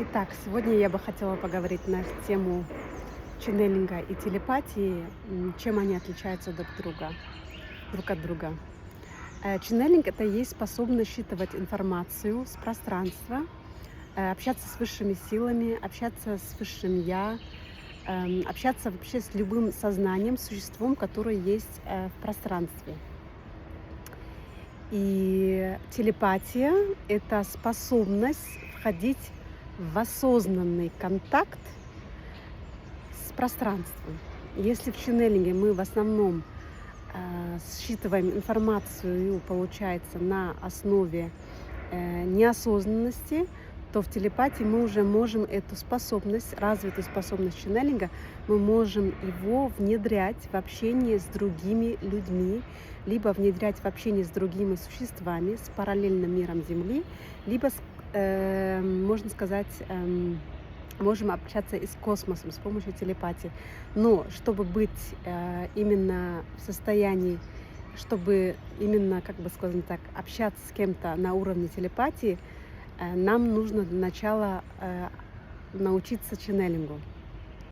Итак, сегодня я бы хотела поговорить на тему ченнелинга и телепатии, чем они отличаются друг от друга. Ченнелинг — это есть способность считывать информацию с пространства, общаться с высшими силами, общаться с высшим я, общаться вообще с любым сознанием, существом, которое есть в пространстве. И телепатия — это способность входить в осознанный контакт с пространством. Если в ченнелинге мы в основном считываем информацию, получается, на основе неосознанности, то в телепатии мы уже можем эту способность, развитую способность ченнелинга, мы можем его внедрять в общение с другими людьми, либо внедрять в общение с другими существами, с параллельным миром Земли, либо, можно сказать, можем общаться и с космосом с помощью телепатии. Но чтобы быть именно в состоянии, чтобы именно, как бы скажем так, общаться с кем-то на уровне телепатии, нам нужно для начала научиться ченнелингу.